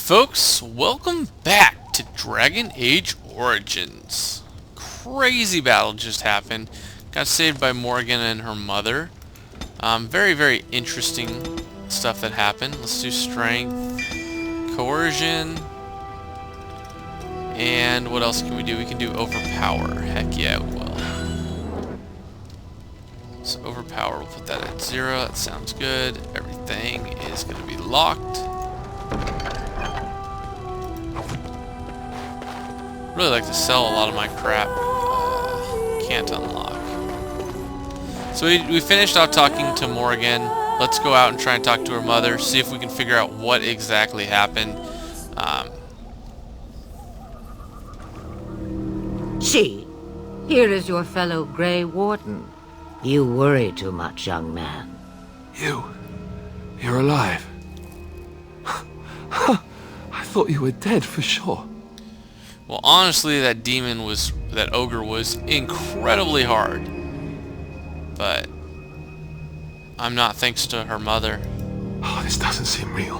Folks, welcome back to Dragon Age Origins. Crazy battle just happened. Got saved by Morrigan and her mother. Very interesting stuff that happened. Let's do strength, coercion, and what else can we do? We can do overpower. Heck yeah, we will. So overpower, we'll put that at 0. That sounds good. Everything is going to be locked. Really like to sell a lot of my crap. Can't unlock. So we finished out talking to Morrigan. Let's go out and try and talk to her mother, see if we can figure out what exactly happened. See, here is your fellow Grey Warden. You worry too much, young man. You're alive. I thought you were dead for sure. Well, honestly, that ogre was incredibly hard. But I'm not, thanks to her mother. Oh, this doesn't seem real.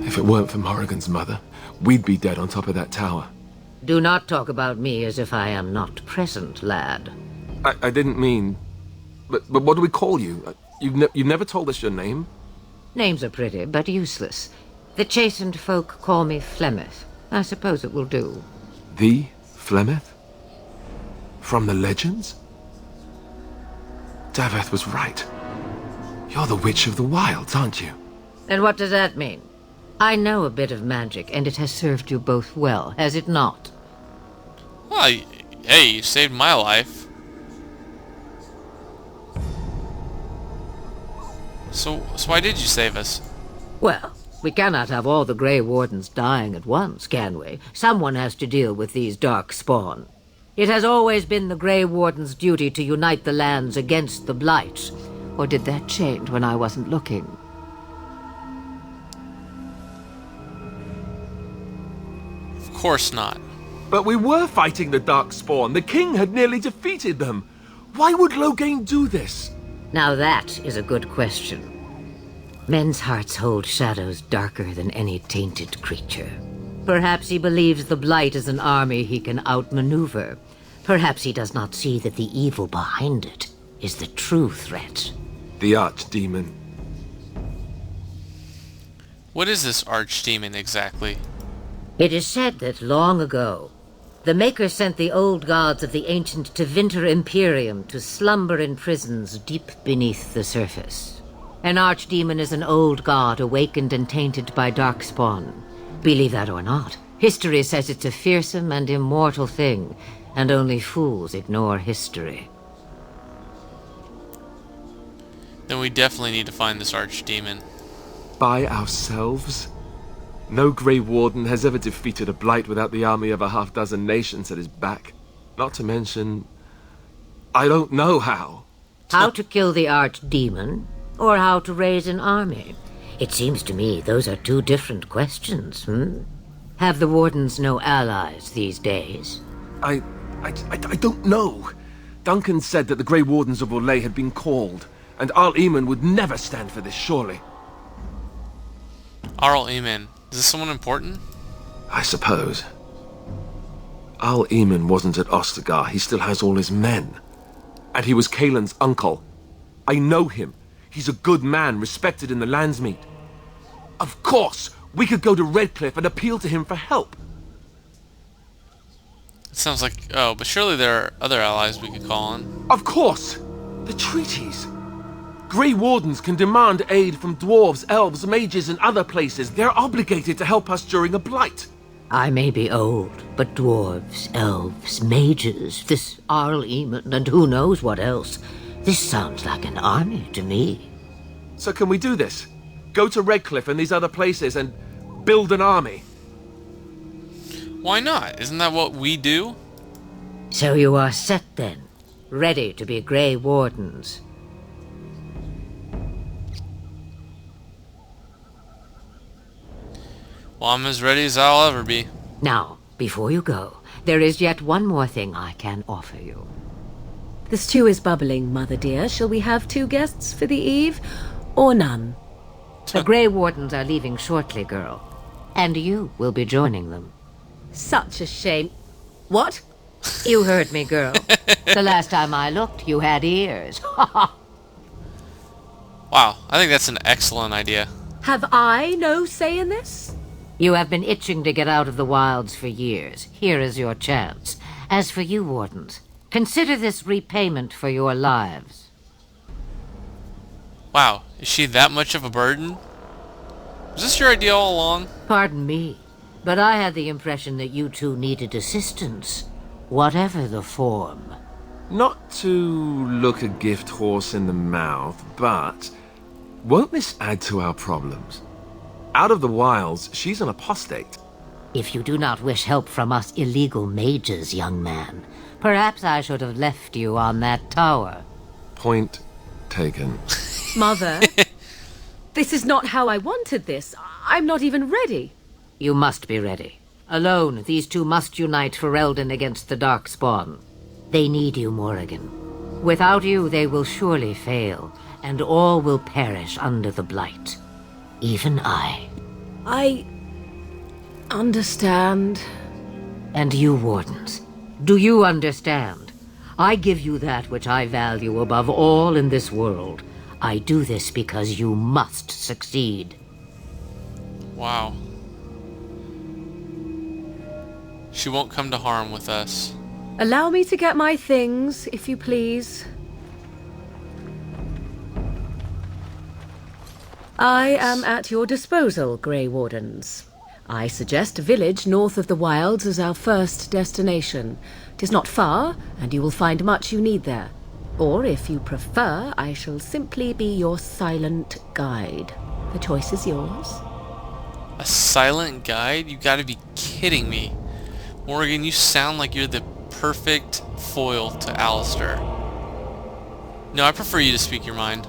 If it weren't for Morrigan's mother, we'd be dead on top of that tower. Do not talk about me as if I am not present, lad. I didn't mean... But what do we call you? You've never told us your name? Names are pretty, but useless. The chastened folk call me Flemeth. I suppose it will do. The Flemeth? From the legends? Daveth was right. You're the Witch of the Wilds, aren't you? And what does that mean? I know a bit of magic, and it has served you both well, has it not? Well, hey, you saved my life. So why did you save us? Well, we cannot have all the Grey Wardens dying at once, can we? Someone has to deal with these dark spawn. It has always been the Grey Warden's duty to unite the lands against the Blight. Or did that change when I wasn't looking? Of course not. But we were fighting the dark spawn. The king had nearly defeated them. Why would Loghain do this? Now that is a good question. Men's hearts hold shadows darker than any tainted creature. Perhaps he believes the Blight is an army he can outmaneuver. Perhaps he does not see that the evil behind it is the true threat. The archdemon. What is this archdemon exactly? It is said that long ago, the Maker sent the old gods of the ancient Tevinter Imperium to slumber in prisons deep beneath the surface. An archdemon is an old god awakened and tainted by darkspawn. Believe that or not, history says it's a fearsome and immortal thing, and only fools ignore history. Then we definitely need to find this archdemon. By ourselves? No Grey Warden has ever defeated a Blight without the army of a half-dozen nations at his back. Not to mention... I don't know how. How to kill the archdemon, or how to raise an army? It seems to me those are two different questions, Have the Wardens no allies these days? I don't know. Duncan said that the Grey Wardens of Orlais had been called, and Arl Eamon would never stand for this, surely. Arl Eamon. Is this someone important? I suppose. Arl Eamon wasn't at Ostagar. He still has all his men. And he was Kaelin's uncle. I know him. He's a good man, respected in the Landsmeet. Of course, we could go to Redcliffe and appeal to him for help. It sounds like... Oh, but surely there are other allies we could call on. Of course! The treaties. Grey Wardens can demand aid from dwarves, elves, mages, and other places. They're obligated to help us during a blight. I may be old, but dwarves, elves, mages, this Arl Eamon, and who knows what else. This sounds like an army to me. So can we do this? Go to Redcliffe and these other places and build an army? Why not? Isn't that what we do? So you are set then, ready to be Grey Wardens. Well, I'm as ready as I'll ever be. Now, before you go, there is yet one more thing I can offer you. The stew is bubbling, Mother dear. Shall we have 2 guests for the eve, or none? The Grey Wardens are leaving shortly, girl. And you will be joining them. Such a shame. What? You heard me, girl. The last time I looked, you had ears. Wow, I think that's an excellent idea. Have I no say in this? You have been itching to get out of the wilds for years. Here is your chance. As for you, Wardens, consider this repayment for your lives. Wow, is she that much of a burden? Was this your idea all along? Pardon me, but I had the impression that you two needed assistance, whatever the form. Not to look a gift horse in the mouth, but won't this add to our problems? Out of the wilds, she's an apostate. If you do not wish help from us illegal mages, young man, perhaps I should have left you on that tower. Point taken. Mother, this is not how I wanted this. I'm not even ready. You must be ready. Alone, these two must unite for Eldon against the Darkspawn. They need you, Morrigan. Without you, they will surely fail, and all will perish under the Blight. Even I. I understand. And you, Wardens, do you understand? I give you that which I value above all in this world. I do this because you must succeed. Wow. She won't come to harm with us. Allow me to get my things, if you please. I am at your disposal, Grey Wardens. I suggest a village north of the wilds as our first destination. 'Tis not far, and you will find much you need there. Or, if you prefer, I shall simply be your silent guide. The choice is yours. A silent guide? You gotta be kidding me. Morrigan, you sound like you're the perfect foil to Alistair. No, I prefer you to speak your mind.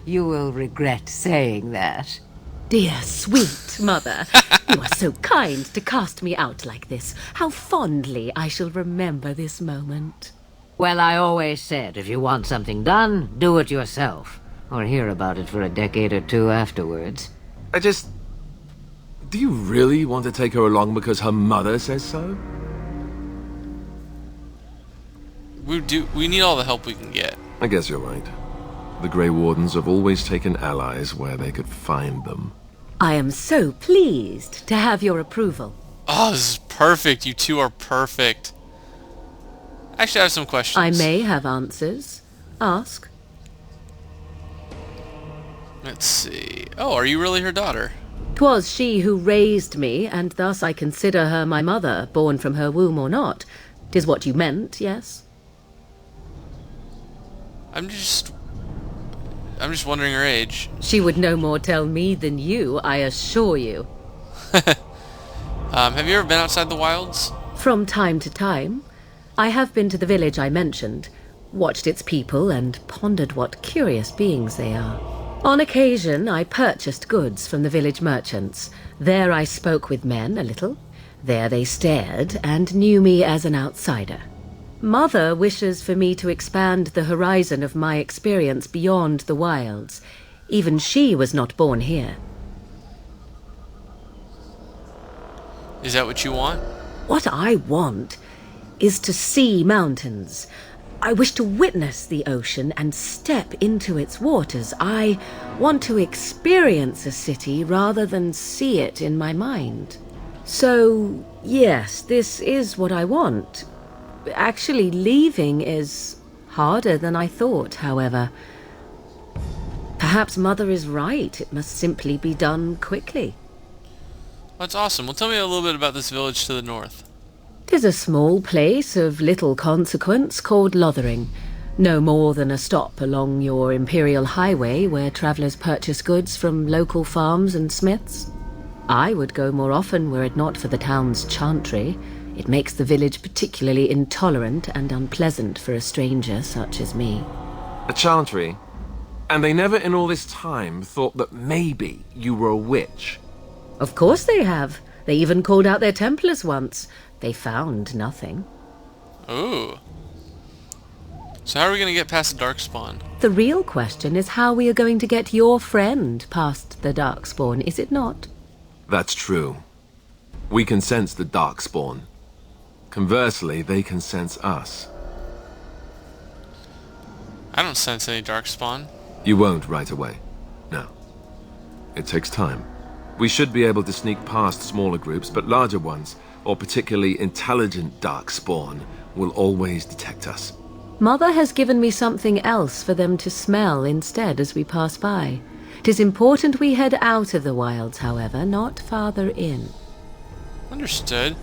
You will regret saying that. Dear, sweet mother, you are so kind to cast me out like this. How fondly I shall remember this moment. Well, I always said, if you want something done, do it yourself. Or hear about it for a decade or two afterwards. Do you really want to take her along because her mother says so? We need all the help we can get. I guess you're right. The Grey Wardens have always taken allies where they could find them. I am so pleased to have your approval. Oh, this is perfect. You two are perfect. Actually, I have some questions. I may have answers. Ask. Let's see. Oh, are you really her daughter? 'Twas she who raised me, and thus I consider her my mother, born from her womb or not. 'Tis what you meant, yes? I'm just wondering her age. She would no more tell me than you, I assure you. Have you ever been outside the wilds? From time to time. I have been to the village I mentioned, watched its people, and pondered what curious beings they are. On occasion, I purchased goods from the village merchants. There I spoke with men a little. There they stared and knew me as an outsider. Mother wishes for me to expand the horizon of my experience beyond the wilds. Even she was not born here. Is that what you want? What I want is to see mountains. I wish to witness the ocean and step into its waters. I want to experience a city rather than see it in my mind. So, yes, this is what I want. Actually, leaving is harder than I thought, however. Perhaps Mother is right. It must simply be done quickly. That's awesome. Well, tell me a little bit about this village to the north. 'Tis a small place of little consequence called Lothering. No more than a stop along your imperial highway where travellers purchase goods from local farms and smiths. I would go more often were it not for the town's chantry. It makes the village particularly intolerant and unpleasant for a stranger such as me. A chantry? And they never in all this time thought that maybe you were a witch? Of course they have. They even called out their Templars once. They found nothing. Ooh. So how are we going to get past the Darkspawn? The real question is how we are going to get your friend past the Darkspawn, is it not? That's true. We can sense the Darkspawn. Conversely, they can sense us. I don't sense any Darkspawn. You won't right away. No. It takes time. We should be able to sneak past smaller groups, but larger ones, or particularly intelligent Darkspawn, will always detect us. Mother has given me something else for them to smell instead as we pass by. 'Tis important we head out of the wilds, however, not farther in. Understood.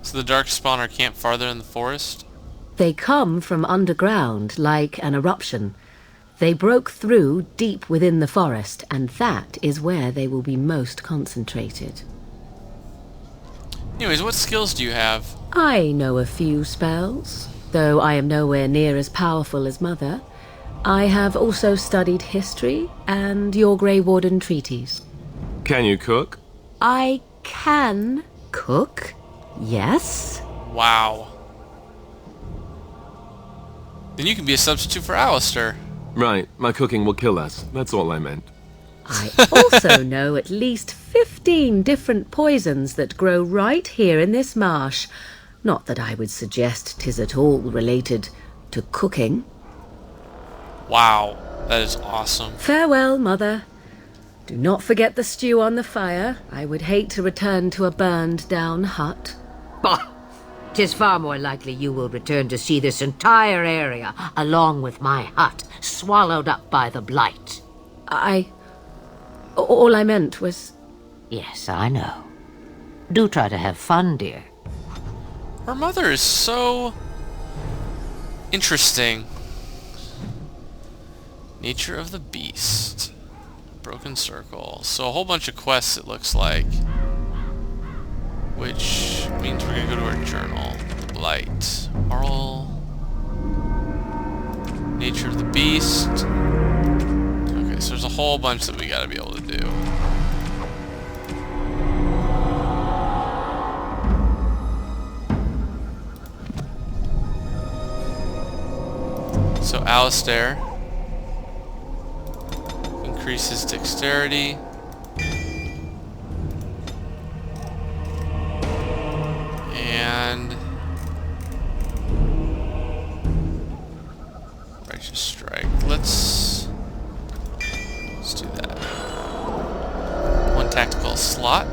So the Darkspawn are camped farther in the forest? They come from underground, like an eruption. They broke through deep within the forest, and that is where they will be most concentrated. Anyways, what skills do you have? I know a few spells, though I am nowhere near as powerful as Mother. I have also studied history and your Grey Warden treaties. Can you cook? I can cook, yes. Wow. Then you can be a substitute for Alistair. Right, my cooking will kill us. That's all I meant. I also know at least 15 different poisons that grow right here in this marsh. Not that I would suggest 'tis at all related to cooking. Wow, that is awesome. Farewell, Mother. Do not forget the stew on the fire. I would hate to return to a burned-down hut. Bah! 'Tis far more likely you will return to see this entire area, along with my hut, swallowed up by the blight. All I meant was... Yes, I know. Do try to have fun, dear. Her mother is so interesting. Nature of the beast. Broken circle. So a whole bunch of quests, it looks like. Which means we're gonna go to our journal. The Blight. Oral. Nature of the beast. Okay, so there's a whole bunch that we gotta be able to do. So Alistair increases dexterity. And righteous strike. Let's do that. One tactical slot.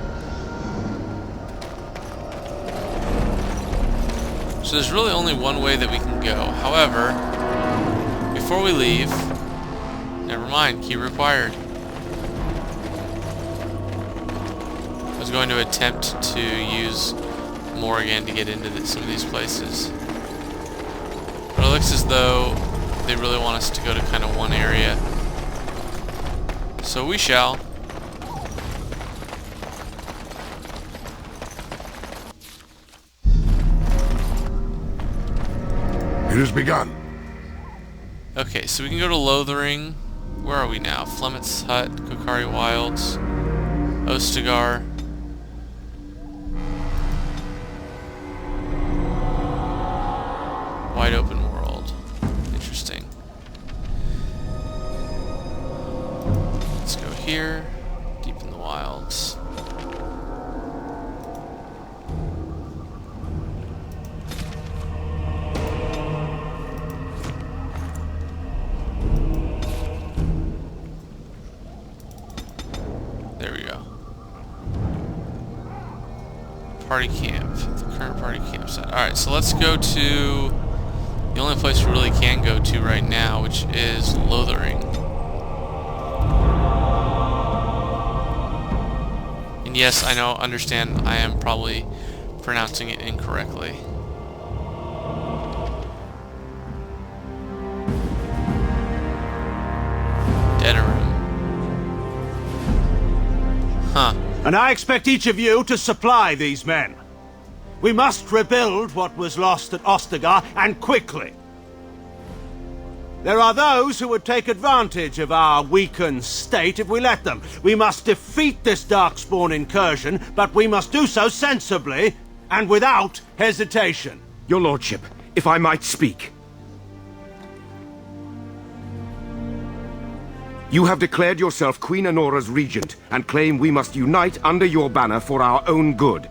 So there's really only one way that we can go. However, before we leave, never mind, key required. I was going to attempt to use Morrigan to get into some of these places. But it looks as though they really want us to go to kind of one area. So we shall. It has begun. Okay, so we can go to Lothering. Where are we now? Flemeth's Hut, Kokari Wilds, Ostagar. Wide open world. Interesting. Let's go here. Deep in the wilds. There we go. Party camp. The current party campsite. Alright, so let's go to the only place we really can go to right now, which is Lothering. And yes, I know, understand, I am probably pronouncing it incorrectly. Deadarim. Huh. And I expect each of you to supply these men. We must rebuild what was lost at Ostagar, and quickly. There are those who would take advantage of our weakened state if we let them. We must defeat this Darkspawn incursion, but we must do so sensibly and without hesitation. Your lordship, if I might speak. You have declared yourself Queen Honora's regent, and claim we must unite under your banner for our own good.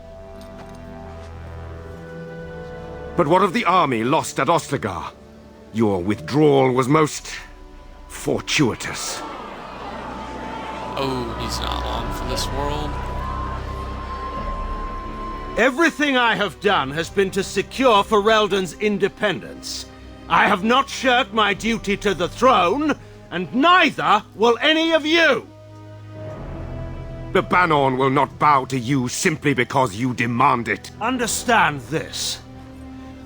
But what of the army lost at Ostagar? Your withdrawal was most fortuitous. Oh, he's not long for this world. Everything I have done has been to secure Ferelden's independence. I have not shirked my duty to the throne, and neither will any of you! The Banorn will not bow to you simply because you demand it. Understand this.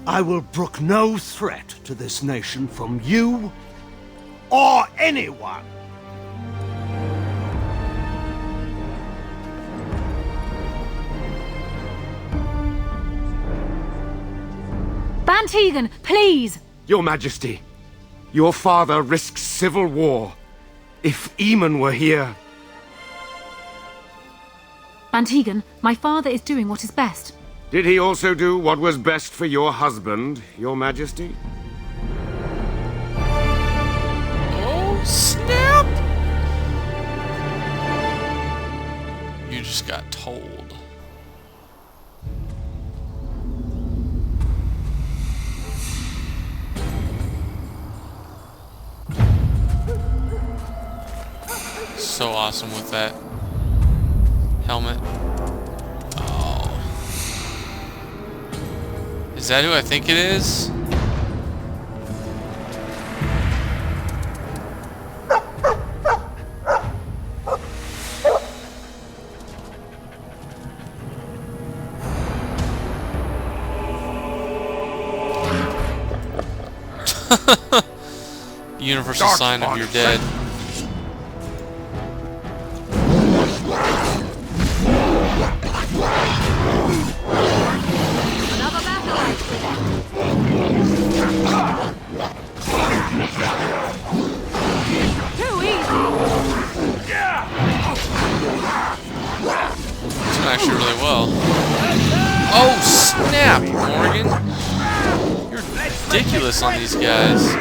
I will brook no threat to this nation from you or anyone. Bantegan, please! Your Majesty, your father risks civil war. If Eamon were here... Bantegan, my father is doing what is best. Did he also do what was best for your husband, your Majesty? Oh, snap! You just got told. So awesome with that helmet. Oh. Is that who I think it is? Universal sign of you're dead. Actually really well. Oh snap, Morrigan! You're ridiculous on these guys.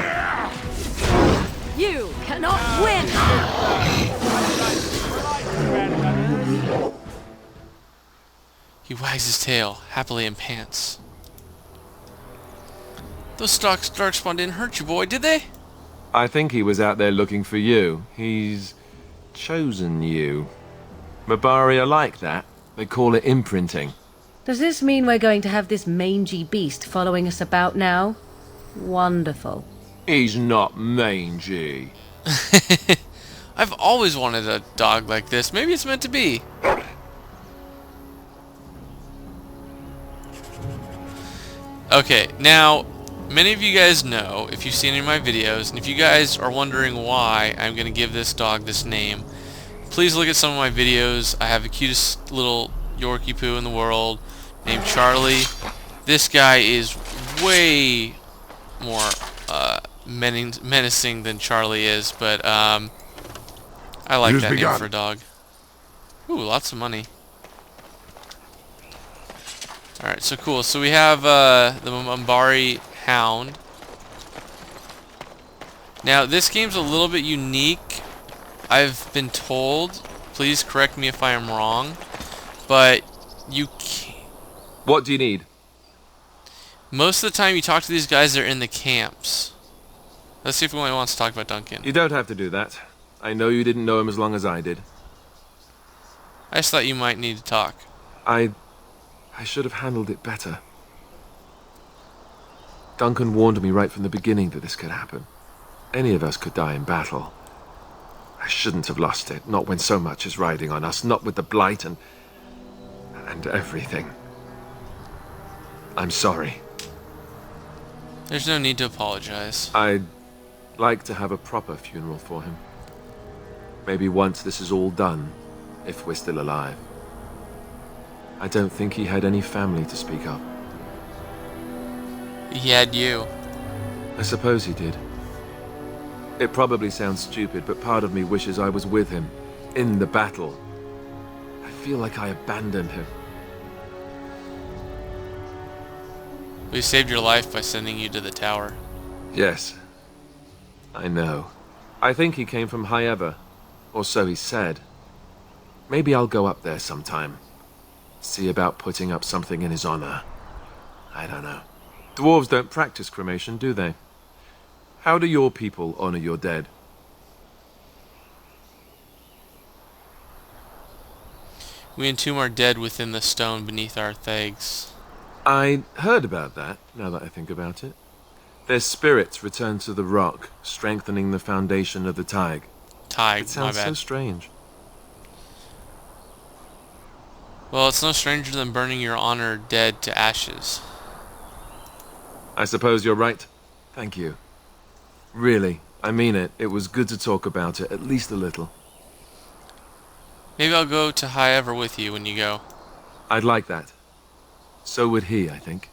You cannot win! He wags his tail, happily in pants. Those darkspawn didn't hurt you, boy, did they? I think he was out there looking for you. He's chosen you. Mabari are like that. They call it imprinting. Does this mean we're going to have this mangy beast following us about now? Wonderful. He's not mangy. I've always wanted a dog like this. Maybe it's meant to be. Okay, now, many of you guys know, if you've seen any of my videos, and if you guys are wondering why I'm going to give this dog this name, please look at some of my videos. I have the cutest little Yorkie poo in the world named Charlie. This guy is way more menacing than Charlie is, but I like that name for a dog. Ooh, lots of money. Alright, so cool. So we have the Mambari Hound. Now, this game's a little bit unique. I've been told, please correct me if I am wrong, but you can't... What do you need? Most of the time you talk to these guys, they're in the camps. Let's see if anyone wants to talk about Duncan. You don't have to do that. I know you didn't know him as long as I did. I just thought you might need to talk. I should have handled it better. Duncan warned me right from the beginning that this could happen. Any of us could die in battle. I shouldn't have lost it, not when so much is riding on us, not with the Blight and everything. I'm sorry. There's no need to apologize. I'd like to have a proper funeral for him. Maybe once this is all done, if we're still alive. I don't think he had any family to speak of. He had you. I suppose he did. It probably sounds stupid, but part of me wishes I was with him, in the battle. I feel like I abandoned him. We saved your life by sending you to the tower. Yes. I know. I think he came from High Ever, Or so he said. Maybe I'll go up there sometime. See about putting up something in his honor. I don't know. Dwarves don't practice cremation, do they? How do your people honor your dead? We entomb our dead within the stone beneath our thags. I heard about that, now that I think about it. Their spirits return to the rock, strengthening the foundation of the Tig. Tig, It sounds my so bad. strange. Well, it's no stranger than burning your honored dead to ashes. I suppose you're right. Thank you. Really, I mean it. It was good to talk about it, at least a little. Maybe I'll go to High Ever with you when you go. I'd like that. So would he, I think.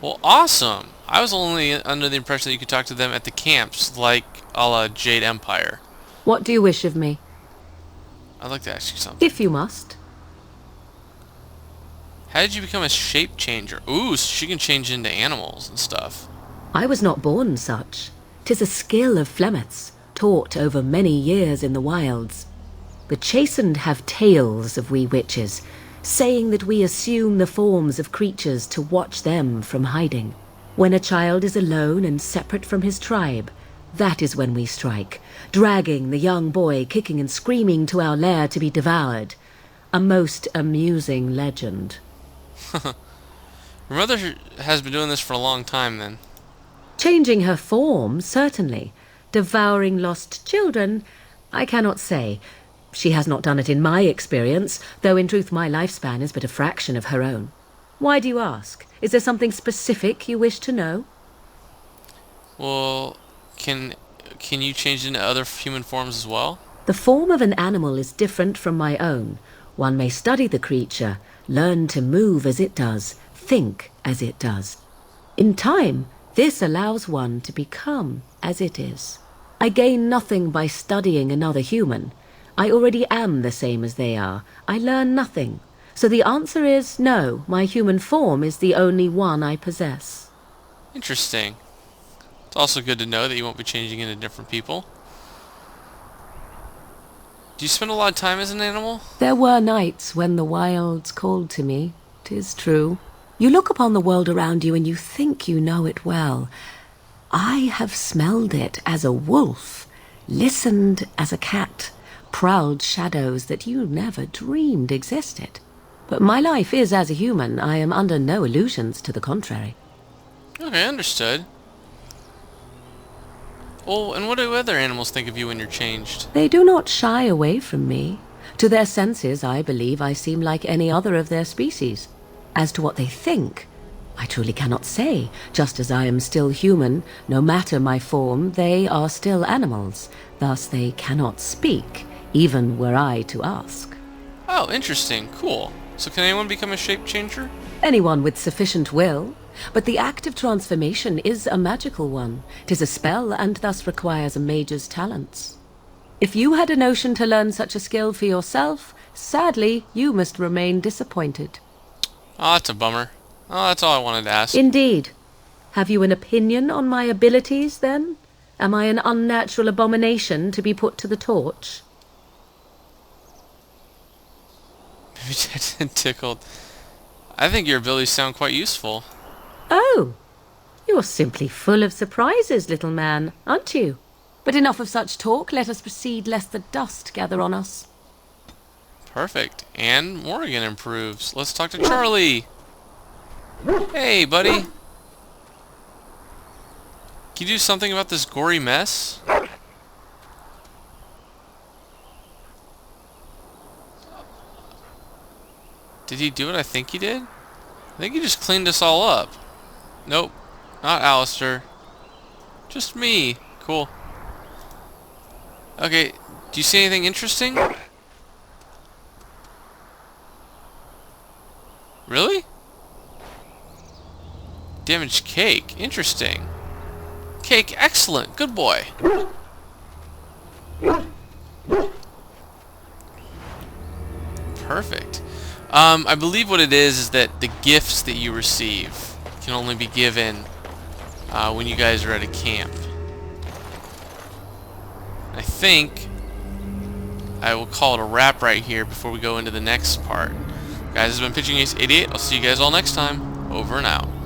Well, awesome! I was only under the impression that you could talk to them at the camps, like a la Jade Empire. What do you wish of me? I'd like to ask you something. If you must. How did you become a shape changer? Ooh, so she can change into animals and stuff. I was not born such. 'Tis a skill of Flemeth's, taught over many years in the wilds. The chastened have tales of we witches, saying that we assume the forms of creatures to watch them from hiding. When a child is alone and separate from his tribe, that is when we strike, dragging the young boy kicking and screaming to our lair to be devoured. A most amusing legend. Your mother has been doing this for a long time, then. Changing her form, certainly. Devouring lost children, I cannot say. She has not done it in my experience, though in truth my lifespan is but a fraction of her own. Why do you ask? Is there something specific you wish to know? Well, can you change into other human forms as well? The form of an animal is different from my own. One may study the creature, learn to move as it does, think as it does. In time, this allows one to become as it is. I gain nothing by studying another human. I already am the same as they are. I learn nothing. So the answer is no, my human form is the only one I possess. Interesting. It's also good to know that you won't be changing into different people. Do you spend a lot of time as an animal? There were nights when the wilds called to me, 'tis true. You look upon the world around you and you think you know it well. I have smelled it as a wolf, listened as a cat, prowled shadows that you never dreamed existed. But my life is as a human. I am under no illusions to the contrary. Okay, understood. Oh, and what do other animals think of you when you're changed? They do not shy away from me. To their senses, I believe I seem like any other of their species. As to what they think, I truly cannot say. Just as I am still human, no matter my form, they are still animals. Thus they cannot speak, even were I to ask. Oh, interesting. Cool. So can anyone become a shape changer? Anyone with sufficient will. But the act of transformation is a magical one. 'Tis a spell, and thus requires a mage's talents. If you had a notion to learn such a skill for yourself, sadly, you must remain disappointed. Oh, that's a bummer. Oh, that's all I wanted to ask. Indeed. Have you an opinion on my abilities, then? Am I an unnatural abomination to be put to the torch? Maybe tickled. I think your abilities sound quite useful. Oh, you're simply full of surprises, little man, aren't you? But enough of such talk. Let us proceed, lest the dust gather on us. Perfect. And Morrigan improves. Let's talk to Charlie. Hey, buddy. Can you do something about this gory mess? Did he do what I think he did? I think he just cleaned us all up. Nope. Not Alistair. Just me. Cool. Okay. Do you see anything interesting? Really? Damaged cake. Interesting. Cake, excellent. Good boy. Perfect. I believe what it is that the gifts that you receive can only be given when you guys are at a camp. I think I will call it a wrap right here before we go into the next part. Guys, this has been Pitching Ace 88. I'll see you guys all next time. Over and out.